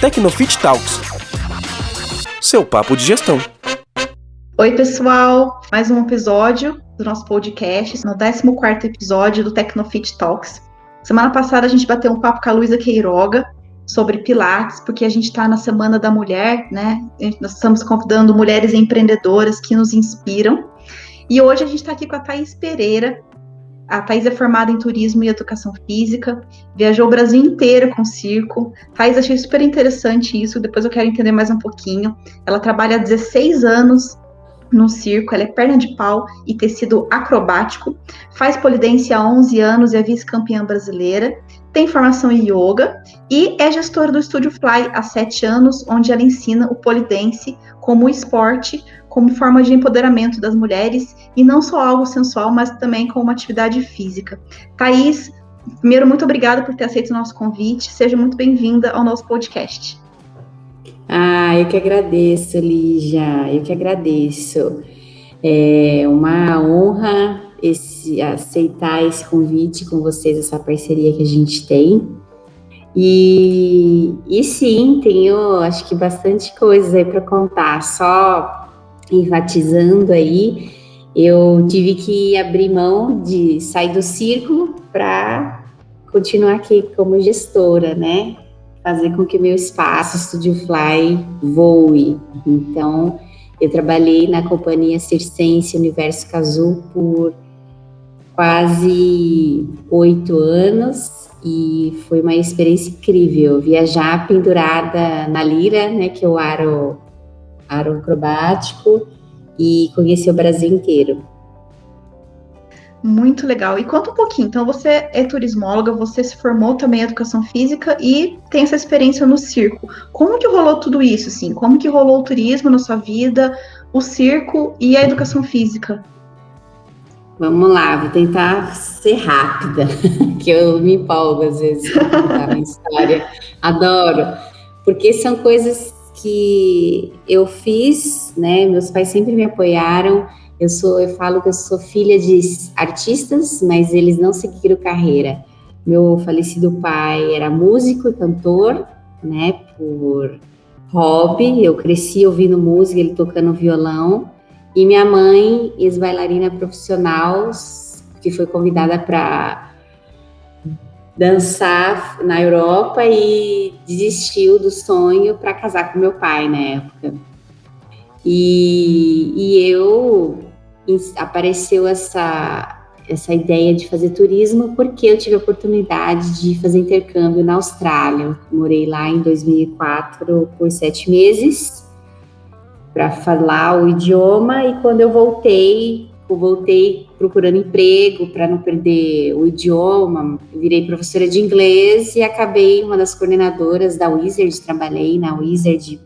Tecnofit Talks, seu papo de gestão. Oi, pessoal! Mais um episódio do nosso podcast, no 14º episódio do Tecnofit Talks. Semana passada a gente bateu um papo com a Luísa Queiroga sobre Pilates, porque a gente está na Semana da Mulher, né? Nós estamos convidando mulheres empreendedoras que nos inspiram. E hoje a gente está aqui com a Thaís Pereira. A Thaís é formada em Turismo e Educação Física, viajou o Brasil inteiro com circo. Thaís, achei super interessante isso, depois eu quero entender mais um pouquinho. Ela trabalha há 16 anos no circo, ela é perna de pau e tecido acrobático, faz polidense há 11 anos e é vice-campeã brasileira, tem formação em yoga e é gestora do Estúdio Fly há 7 anos, onde ela ensina o polidense como esporte, como forma de empoderamento das mulheres, e não só algo sensual, mas também como uma atividade física. Thaís, primeiro, muito obrigada por ter aceito o nosso convite, seja muito bem-vinda ao nosso podcast. Eu que agradeço, Lígia, eu que agradeço. É uma honra aceitar esse convite com vocês, essa parceria que a gente tem. E sim, tenho, acho que bastante coisa aí para contar, só enfatizando aí, eu tive que abrir mão de sair do circo para continuar aqui como gestora, né? Fazer com que meu espaço, Estúdio Fly, voe. Então, eu trabalhei na companhia circense Universo Cazul por quase 8 anos e foi uma experiência incrível. Viajar pendurada na lira, né, que é o aro acrobático, e conhecer o Brasil inteiro. Muito legal. E conta um pouquinho, então você é turismóloga, você se formou também em Educação Física e tem essa experiência no circo. Como que rolou tudo isso, assim? Como que rolou o turismo na sua vida, o circo e a Educação Física? Vamos lá, vou tentar ser rápida, que eu me empolgo às vezes para contar a minha história. Adoro, porque são coisas que eu fiz, né? Meus pais sempre me apoiaram. Eu falo que eu sou filha de artistas, mas eles não seguiram carreira. Meu falecido pai era músico e cantor, né? Por hobby. Eu cresci ouvindo música, ele tocando violão. E minha mãe, ex-bailarina profissional, que foi convidada para dançar na Europa e desistiu do sonho para casar com meu pai na época. E apareceu essa ideia de fazer turismo porque eu tive a oportunidade de fazer intercâmbio na Austrália. Morei lá em 2004 por 7 meses para falar o idioma, e quando eu voltei procurando emprego para não perder o idioma, virei professora de inglês e acabei uma das coordenadoras da Wizard, trabalhei na Wizard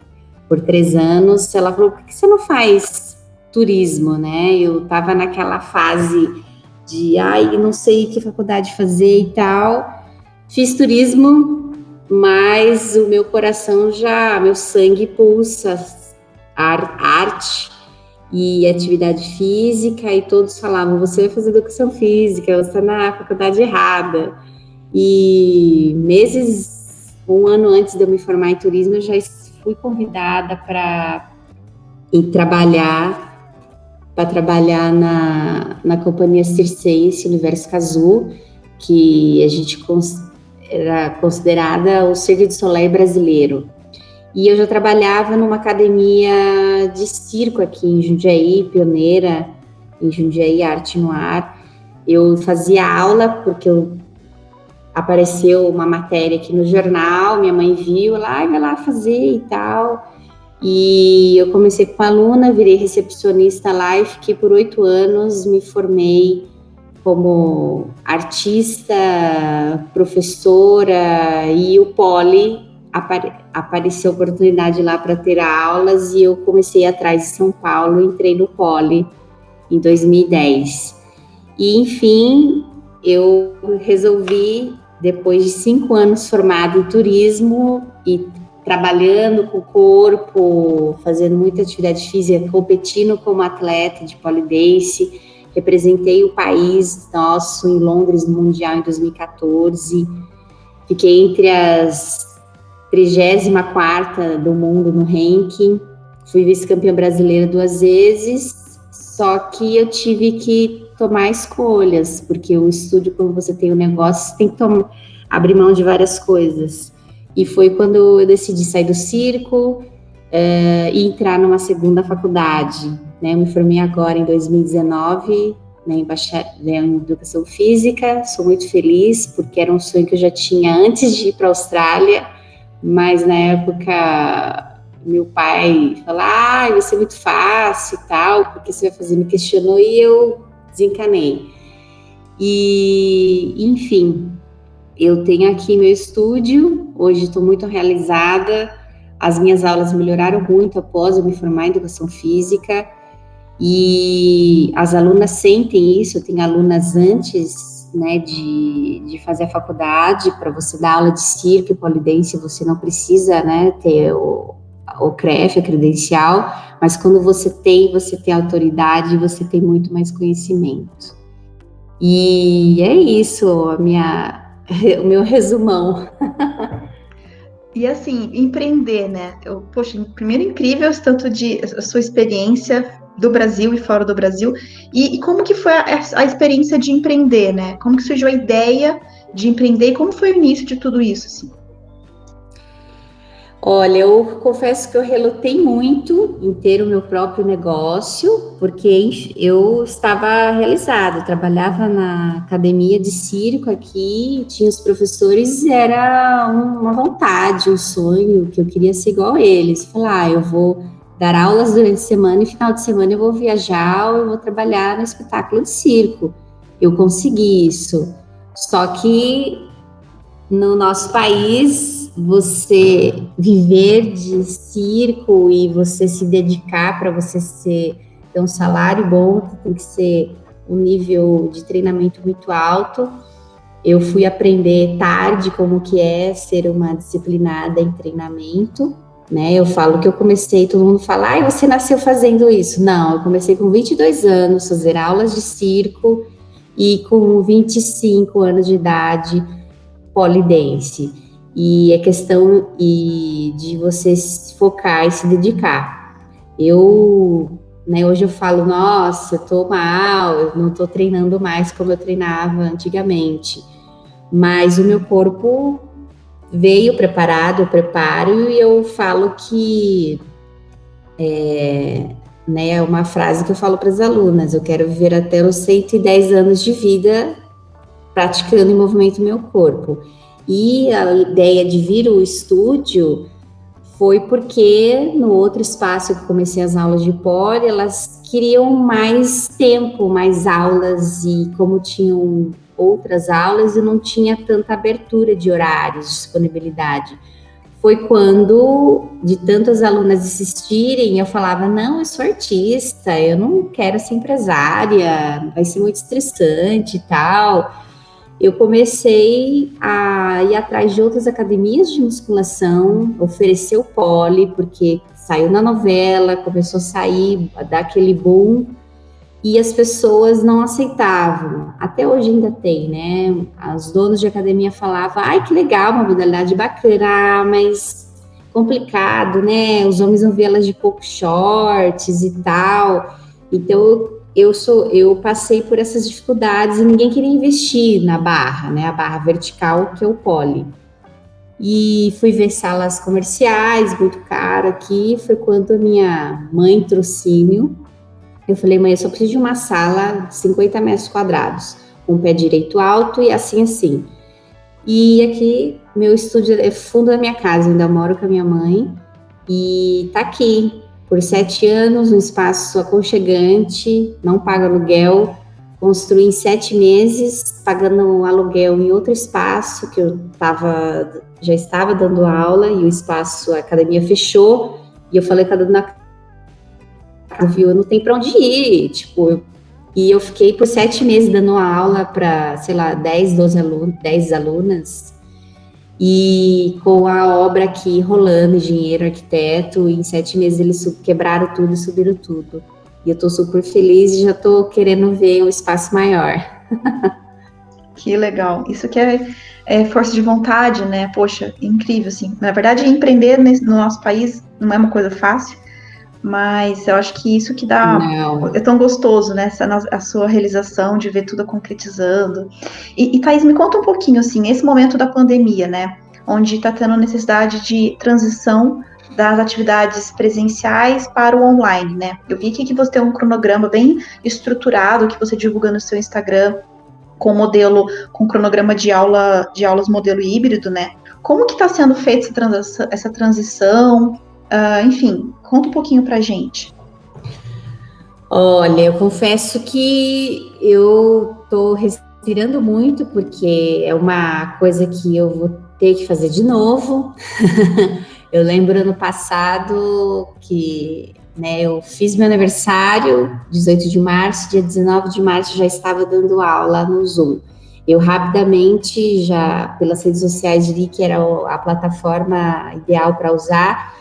por 3 anos. Ela falou, por que você não faz turismo, né? Eu estava naquela fase de, não sei que faculdade fazer e tal. Fiz turismo, mas o meu coração meu sangue pulsa arte e atividade física, e todos falavam, você vai fazer educação física, você está na faculdade errada. E um ano antes de eu me formar em turismo, eu já fui convidada para trabalhar na companhia circense Universo Cazul, que a gente era considerada o Cirque du Soleil brasileiro. E eu já trabalhava numa academia de circo aqui em Jundiaí, pioneira em Jundiaí, Arte no Ar. Eu fazia aula porque apareceu uma matéria aqui no jornal, minha mãe viu, vai lá fazer e tal. E eu comecei como aluna, virei recepcionista lá e fiquei por 8 anos, me formei como artista, professora, e o Poli apareceu a oportunidade lá para ter aulas e eu comecei atrás de São Paulo, entrei no Poli em 2010. E, enfim, eu resolvi, depois de 5 anos formada em turismo e trabalhando com o corpo, fazendo muita atividade física, competindo como atleta de polidense, representei o país nosso em Londres no Mundial em 2014, fiquei entre as 34ª do mundo no ranking, fui vice-campeã brasileira 2 vezes, só que eu tive que tomar escolhas, porque o estúdio, quando você tem um negócio, você tem que abrir mão de várias coisas. E foi quando eu decidi sair do circo e entrar numa segunda faculdade, né? Eu me formei agora em 2019, né, em Educação Física. Sou muito feliz, porque era um sonho que eu já tinha antes de ir para a Austrália, mas na época meu pai falou, vai ser muito fácil e tal, porque você vai fazer, me questionou e eu desencanei. E, enfim, eu tenho aqui meu estúdio, hoje estou muito realizada, as minhas aulas melhoraram muito após eu me formar em Educação Física, e as alunas sentem isso. Eu tenho alunas antes, né, de fazer a faculdade. Para você dar aula de circo e polidense, você não precisa, né, ter o CREF, a credencial, mas quando você tem autoridade, você tem muito mais conhecimento. E é isso, o meu resumão. E assim, empreender, né? Poxa, primeiro incrível esse tanto de a sua experiência do Brasil e fora do Brasil. E como que foi a experiência de empreender, né? Como que surgiu a ideia de empreender e como foi o início de tudo isso, assim? Olha, eu confesso que eu relutei muito em ter o meu próprio negócio, porque eu estava realizada, eu trabalhava na academia de circo aqui, tinha os professores, e era uma vontade, um sonho, que eu queria ser igual a eles. Falar, eu vou dar aulas durante a semana e final de semana eu vou viajar ou eu vou trabalhar no espetáculo de circo. Eu consegui isso, só que no nosso país, você viver de circo e você se dedicar para você ter um salário bom, tem que ser um nível de treinamento muito alto. Eu fui aprender tarde como que é ser uma disciplinada em treinamento, né? Eu falo que eu comecei, todo mundo fala, você nasceu fazendo isso. Não, eu comecei com 22 anos, fazer aulas de circo, e com 25 anos de idade, polidense. E é questão de você se focar e se dedicar. Hoje eu falo, nossa, eu tô mal, eu não tô treinando mais como eu treinava antigamente. Mas o meu corpo veio preparado, eu preparo, e eu falo que é uma frase que eu falo para as alunas, eu quero viver até os 110 anos de vida praticando em movimento meu corpo. E a ideia de vir o estúdio foi porque no outro espaço que comecei as aulas de poli, elas queriam mais tempo, mais aulas, e como tinham outras aulas, eu não tinha tanta abertura de horários, disponibilidade. Foi quando, de tantas alunas insistirem, eu falava, não, eu sou artista, eu não quero ser empresária, vai ser muito estressante e tal. Eu comecei a ir atrás de outras academias de musculação, oferecer o poli, porque saiu na novela, começou a sair, a dar aquele boom, e as pessoas não aceitavam. Até hoje ainda tem, né? Os donos de academia falavam, que legal, uma modalidade bacana, mas complicado, né? Os homens vão ver elas de poucos shorts e tal. Então, eu passei por essas dificuldades e ninguém queria investir na barra, né? A barra vertical, que é o poli. E fui ver salas comerciais, muito caro aqui. Foi quando a minha mãe trouxe-me. Eu falei, mãe, eu só preciso de uma sala de 50 metros quadrados, com o pé direito alto e assim. E aqui, meu estúdio é fundo da minha casa, eu ainda moro com a minha mãe. E tá aqui, por 7 anos, um espaço aconchegante, não paga aluguel. Construí em 7 meses, pagando aluguel em outro espaço, que eu já estava dando aula, e o espaço, a academia fechou. E eu falei com a dona, eu não tenho para onde ir, e eu fiquei por 7 meses dando aula para, 10 alunas, e com a obra aqui rolando, engenheiro, arquiteto, em 7 meses eles quebraram tudo e subiram tudo. E eu tô super feliz e já tô querendo ver um espaço maior. Que legal. Isso que é força de vontade, né? Poxa, incrível, assim. Na verdade, empreender no nosso país não é uma coisa fácil, mas eu acho que isso que dá... Não. É tão gostoso, né? A sua realização de ver tudo concretizando. E Thaís, me conta um pouquinho, assim, esse momento da pandemia, né? Onde está tendo necessidade de transição das atividades presenciais para o online, né? Eu vi aqui que você tem um cronograma bem estruturado que você divulga no seu Instagram, com modelo, com cronograma de aulas modelo híbrido, né? Como que está sendo feita essa transição? Enfim, conta um pouquinho pra gente. Olha, eu confesso que eu tô respirando muito, porque é uma coisa que eu vou ter que fazer de novo. Eu lembro ano passado que, né, eu fiz meu aniversário, 18 de março, dia 19 de março já estava dando aula no Zoom. Eu rapidamente, já pelas redes sociais, vi que era a plataforma ideal para usar.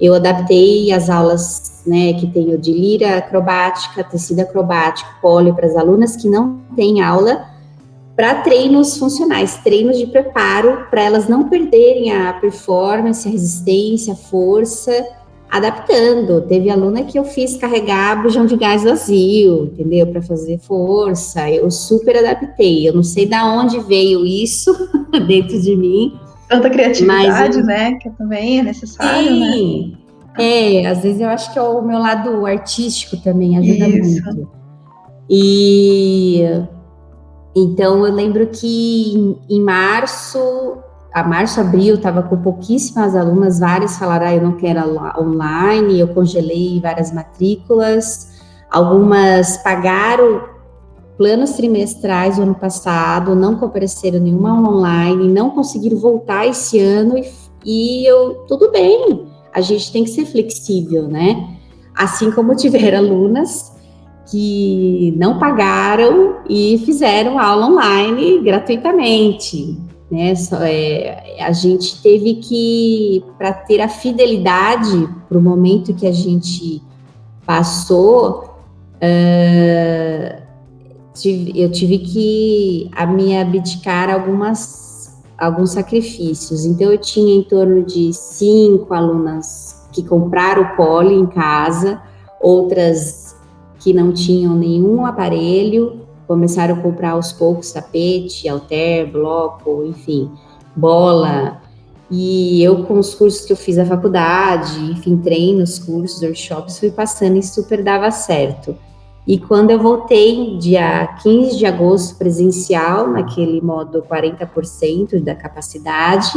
Eu adaptei as aulas, né, que tenho de lira acrobática, tecido acrobático, pólio para as alunas que não têm aula, para treinos funcionais, treinos de preparo, para elas não perderem a performance, a resistência, a força, adaptando. Teve aluna que eu fiz carregar bujão de gás vazio, entendeu? Para fazer força, eu super adaptei. Eu não sei de onde veio isso dentro de mim. Tanta criatividade, né? Que também é necessário, né? Sim, às vezes eu acho que é o meu lado artístico também ajuda Isso. muito. E então eu lembro que em março, abril, estava com pouquíssimas alunas, várias falaram, eu não quero online, eu congelei várias matrículas, algumas pagaram planos trimestrais o ano passado, não compareceram nenhuma online, não conseguiram voltar esse ano e tudo bem, a gente tem que ser flexível, né? Assim como tiveram alunas que não pagaram e fizeram aula online gratuitamente, né? A gente teve que, para ter a fidelidade para o momento que a gente passou, eu tive que me abdicar alguns sacrifícios. Então, eu tinha em torno de 5 alunas que compraram o poli em casa, outras que não tinham nenhum aparelho, começaram a comprar aos poucos tapete, halter, bloco, enfim, bola. E eu, com os cursos que eu fiz na faculdade, enfim, treinos, cursos, workshops, fui passando e super dava certo. E quando eu voltei, dia 15 de agosto, presencial, naquele modo 40% da capacidade,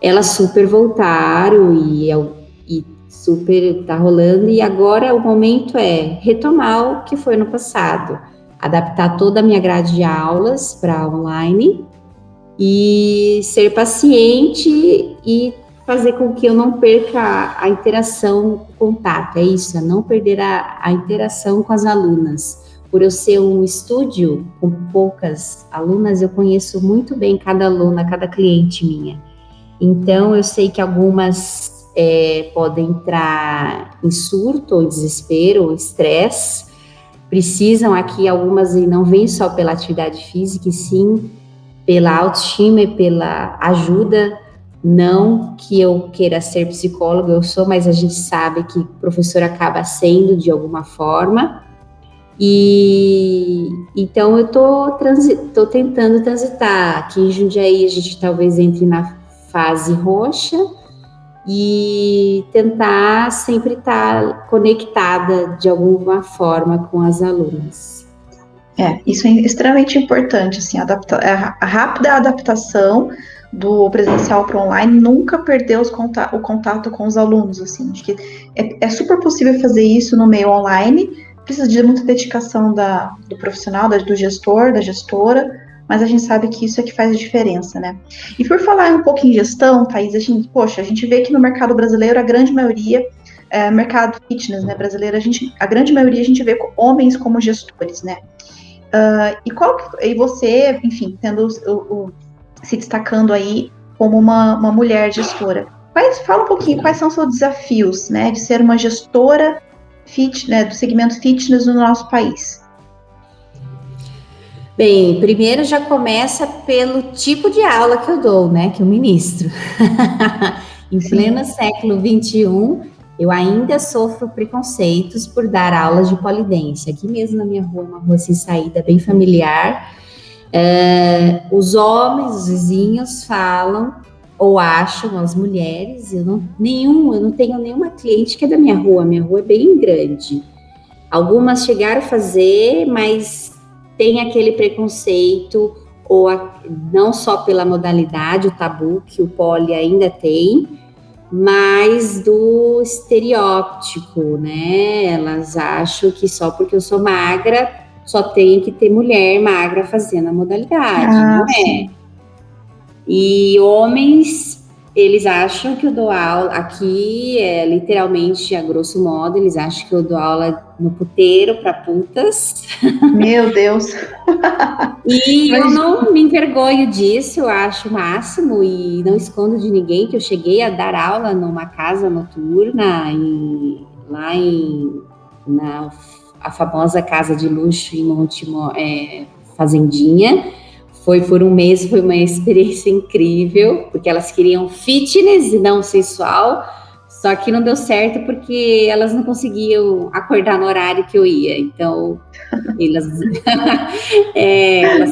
elas super voltaram e super tá rolando. E agora o momento é retomar o que foi no passado, adaptar toda a minha grade de aulas para online e ser paciente e fazer com que eu não perca a interação, o contato, é isso, é não perder a interação com as alunas. Por eu ser um estúdio com poucas alunas, eu conheço muito bem cada aluna, cada cliente minha. Então, eu sei que algumas podem entrar em surto, ou desespero, ou estresse, precisam aqui algumas, e não vem só pela atividade física, e sim pela autoestima e pela ajuda. Não que eu queira ser psicóloga, eu sou, mas a gente sabe que o professor acaba sendo de alguma forma. E então eu tô tentando transitar. Aqui em Jundiaí a gente talvez entre na fase roxa e tentar sempre estar conectada de alguma forma com as alunas. Isso é extremamente importante, assim, a rápida adaptação do presencial para o online, nunca perder o contato com os alunos, assim, acho que é super possível fazer isso no meio online, precisa de muita dedicação do profissional, do gestor, da gestora, mas a gente sabe que isso é que faz a diferença, né? E por falar um pouco em gestão, Thaís, a gente vê que no mercado brasileiro, a grande maioria, mercado fitness, né, brasileiro, a grande maioria a gente vê homens como gestores, né? E você, enfim, se destacando aí como uma mulher gestora. Fala um pouquinho quais são os seus desafios, né, de ser uma gestora do segmento fitness no nosso país. Bem, primeiro já começa pelo tipo de aula que eu dou, né, que eu ministro. Em pleno século XXI, eu ainda sofro preconceitos por dar aulas de polidência. Aqui mesmo na minha rua, uma rua sem saída, bem familiar. Os homens, os vizinhos falam ou acham, as mulheres, eu não tenho nenhuma cliente que é da minha rua é bem grande. Algumas chegaram a fazer, mas tem aquele preconceito, não só pela modalidade, o tabu que o poli ainda tem, mas do estereótipo, né? Elas acham que só porque eu sou magra, só tem que ter mulher magra fazendo a modalidade, não é? Sim. E homens, eles acham que eu dou aula, aqui literalmente, a grosso modo, eles acham que eu dou aula no puteiro para putas. Meu Deus. E eu não me envergonho disso, eu acho o máximo e não escondo de ninguém que eu cheguei a dar aula numa casa noturna, a famosa casa de luxo em Monte Fazendinha. Foi por um mês, foi uma experiência incrível, porque elas queriam fitness e não sensual, só que não deu certo porque elas não conseguiam acordar no horário que eu ia. Então, elas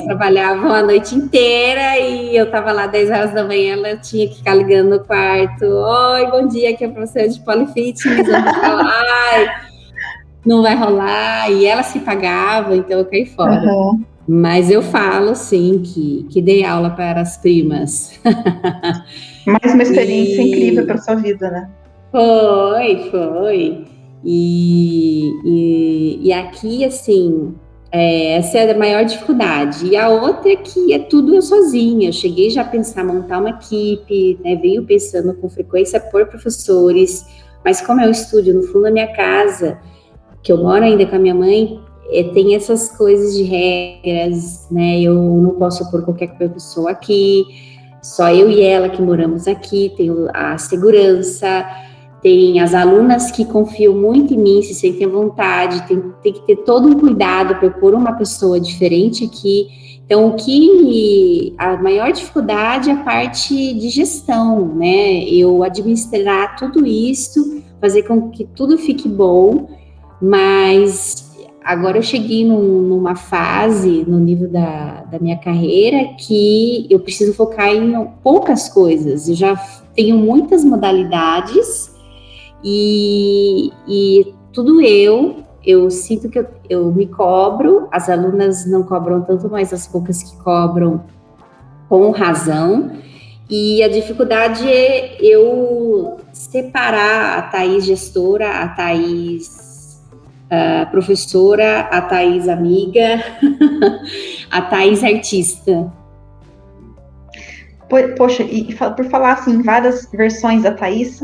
trabalhavam a noite inteira e eu estava lá 10 horas da manhã, ela tinha que ficar ligando no quarto. Oi, bom dia, aqui é a professora de polifitness. Ai, não vai rolar. E elas que pagavam, então eu caí fora. Uhum. Mas eu falo, sim, que dei aula para as primas. Mais uma experiência incrível para sua vida, né? Foi. E aqui, assim, essa é a maior dificuldade. E a outra é que é tudo eu sozinha. Eu cheguei já a pensar em montar uma equipe, né? Venho pensando com frequência por professores, mas como é um estúdio no fundo da minha casa, que eu moro ainda com a minha mãe, tem essas coisas de regras, né? Eu não posso pôr qualquer pessoa aqui, só eu e ela que moramos aqui, tem a segurança, tem as alunas que confiam muito em mim, se sentem à vontade, tem que ter todo um cuidado para pôr uma pessoa diferente aqui. Então, a maior dificuldade é a parte de gestão, né? Eu administrar tudo isso, fazer com que tudo fique bom, mas agora eu cheguei numa fase, no nível da minha carreira, que eu preciso focar em poucas coisas. Eu já tenho muitas modalidades e tudo eu sinto que eu me cobro, as alunas não cobram tanto, mas as poucas que cobram com razão. E a dificuldade é eu separar a Thaís gestora, a Thaís professora, a Thaís amiga, a Thaís artista. Poxa, e por falar assim, várias versões da Thaís,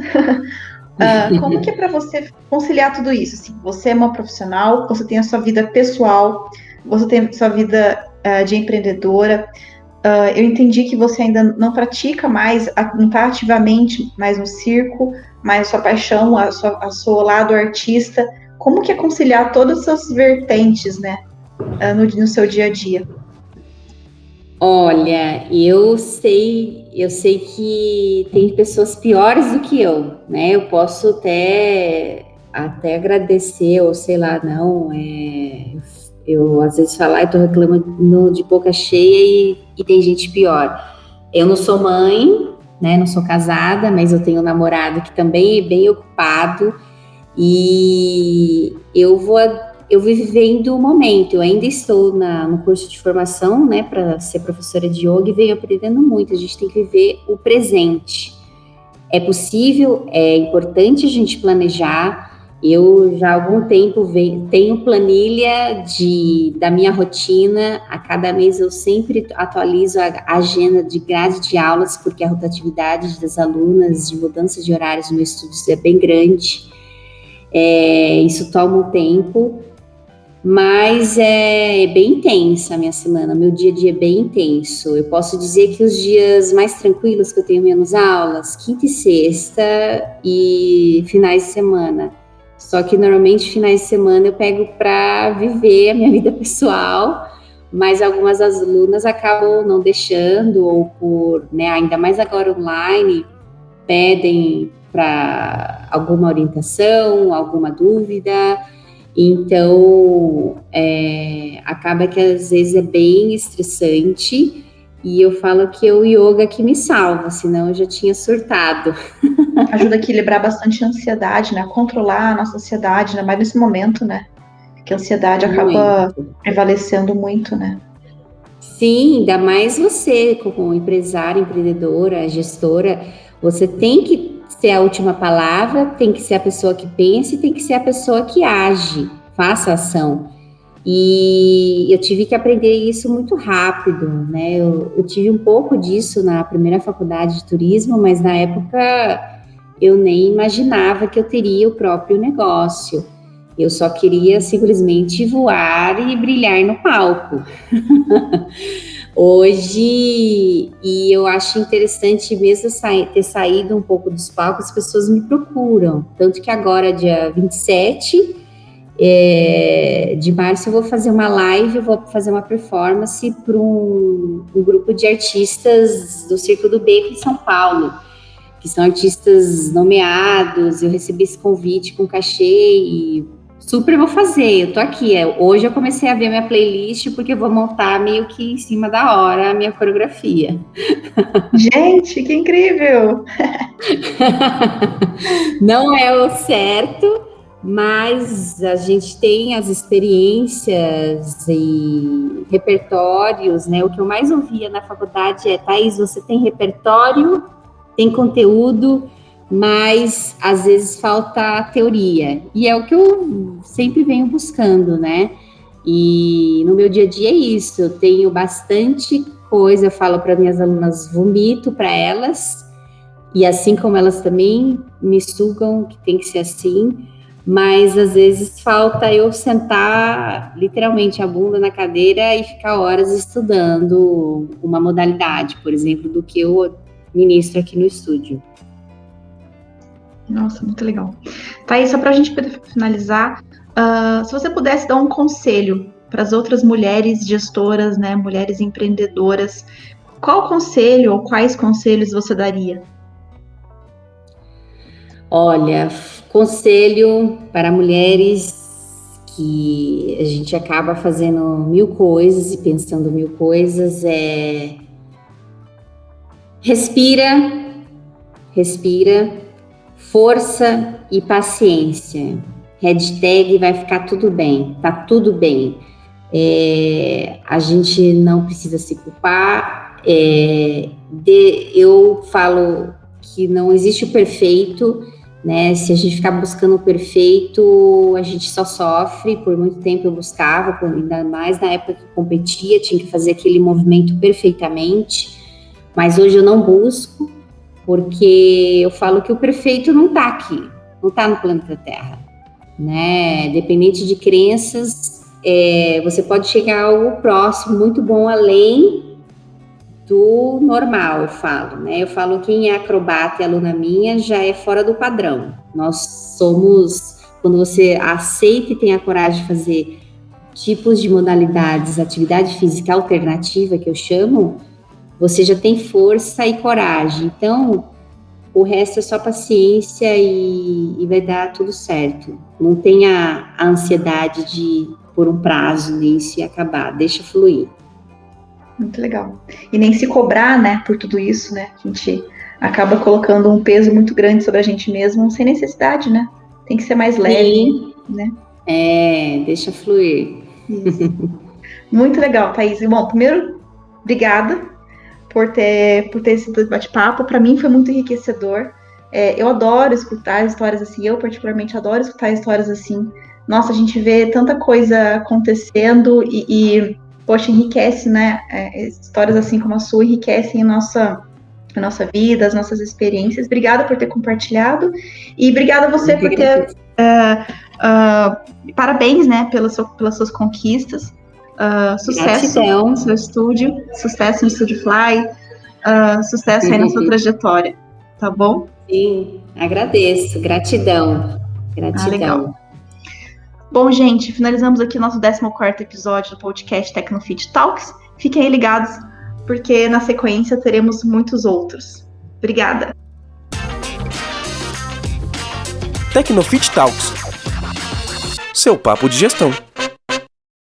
como que é para você conciliar tudo isso? Assim, você é uma profissional, você tem a sua vida pessoal, você tem a sua vida de empreendedora. Eu entendi que você ainda não pratica mais, não está ativamente mais no circo, mas a sua paixão, a seu lado artista. Como que é conciliar todas essas vertentes, né, no seu dia a dia? Olha, eu sei que tem pessoas piores do que eu, né? Eu posso até agradecer, ou sei lá, não, eu às vezes falo, eu tô reclamando de boca cheia e tem gente pior. Eu não sou mãe, né? Não sou casada, mas eu tenho um namorado que também é bem ocupado e eu vou vivendo o momento. Eu ainda estou no curso de formação, né, para ser professora de yoga e venho aprendendo muito. A gente tem que viver o presente. É possível, é importante a gente planejar. Eu já há algum tempo tenho planilha da minha rotina. A cada mês eu sempre atualizo a agenda de grade de aulas, porque a rotatividade das alunas, de mudança de horários no meu estúdio é bem grande. Isso toma um tempo, mas é bem intensa a minha semana, meu dia a dia é bem intenso. Eu posso dizer que os dias mais tranquilos que eu tenho menos aulas, quinta e sexta e finais de semana. Só que normalmente finais de semana eu pego para viver a minha vida pessoal, mas algumas alunas acabam não deixando, ou por, né, ainda mais agora online, pedem para alguma orientação, alguma dúvida. Então, acaba que às vezes é bem estressante, e eu falo que é o yoga que me salva, senão eu já tinha surtado. Ajuda a equilibrar bastante a ansiedade, né? A controlar a nossa ansiedade, ainda mais nesse momento, né? Que a ansiedade acaba prevalecendo muito, né? Sim, ainda mais você, como empresária, empreendedora, gestora, você tem que ser a última palavra, tem que ser a pessoa que pensa e tem que ser a pessoa que age, faça ação. E eu tive que aprender isso muito rápido, né? Eu tive um pouco disso na primeira faculdade de turismo, mas na época eu nem imaginava que eu teria o próprio negócio. Eu só queria simplesmente voar e brilhar no palco. Hoje, e eu acho interessante mesmo ter saído um pouco dos palcos, as pessoas me procuram. Tanto que agora, dia 27 de março, eu vou fazer uma live, eu vou fazer uma performance para um grupo de artistas do Circo do Beco em São Paulo, que são artistas nomeados. Eu recebi esse convite com cachê e super vou fazer, eu tô aqui. Hoje eu comecei a ver minha playlist, porque eu vou montar meio que em cima da hora a minha coreografia. Gente, que incrível! Não é o certo, mas a gente tem as experiências e repertórios, né? O que eu mais ouvia na faculdade é: Thaís, você tem repertório, tem conteúdo, mas às vezes falta a teoria. E é o que eu sempre venho buscando, né? E no meu dia a dia é isso, eu tenho bastante coisa, eu falo para minhas alunas, vomito para elas, e assim como elas também me sugam, que tem que ser assim, mas às vezes falta eu sentar literalmente a bunda na cadeira e ficar horas estudando uma modalidade, por exemplo, do que eu ministro aqui no estúdio. Nossa, muito legal. Thaís, só para a gente poder finalizar, se você pudesse dar um conselho para as outras mulheres gestoras, né, mulheres empreendedoras, qual conselho ou quais conselhos você daria? Olha, conselho para mulheres que a gente acaba fazendo mil coisas e pensando mil coisas é: respira, força e paciência. Hashtag vai ficar tudo bem, tá tudo bem. A gente não precisa se culpar. Eu falo que não existe o perfeito, né? Se a gente ficar buscando o perfeito, a gente só sofre. Por muito tempo eu buscava, ainda mais na época que eu competia, tinha que fazer aquele movimento perfeitamente, mas hoje eu não busco, porque eu falo que o perfeito não está aqui, não está no planeta Terra, né? Dependente de crenças, você pode chegar a algo próximo, muito bom, além do normal, eu falo, né? Eu falo, quem é acrobata e aluna minha já é fora do padrão. Nós somos, quando você aceita e tem a coragem de fazer tipos de modalidades, atividade física alternativa, que eu chamo, você já tem força e coragem. Então, o resto é só paciência e vai dar tudo certo. Não tenha a ansiedade de por um prazo nisso e acabar, deixa fluir. Muito legal. E nem se cobrar, né, por tudo isso, né? A gente acaba colocando um peso muito grande sobre a gente mesmo, sem necessidade, né? Tem que ser mais leve, sim, né? Deixa fluir. Isso. Muito legal, Thaís. Bom, primeiro, obrigada por ter esse bate-papo. Para mim foi muito enriquecedor. Eu adoro escutar histórias assim, eu particularmente adoro escutar histórias assim. Nossa, a gente vê tanta coisa acontecendo e poxa, enriquece, né? Histórias assim como a sua enriquecem a nossa vida, as nossas experiências. Obrigada por ter compartilhado e obrigada a você por ter parabéns, né, pelas suas conquistas. Sucesso no seu estúdio, sucesso no Estúdio Fly, sucesso aí na sua trajetória, tá bom? Sim, agradeço, gratidão. Legal. Bom, gente, finalizamos aqui o nosso 14º episódio do podcast Tecnofit Talks. Fiquem aí ligados, porque na sequência teremos muitos outros. Obrigada. Tecnofit Talks, seu papo de gestão.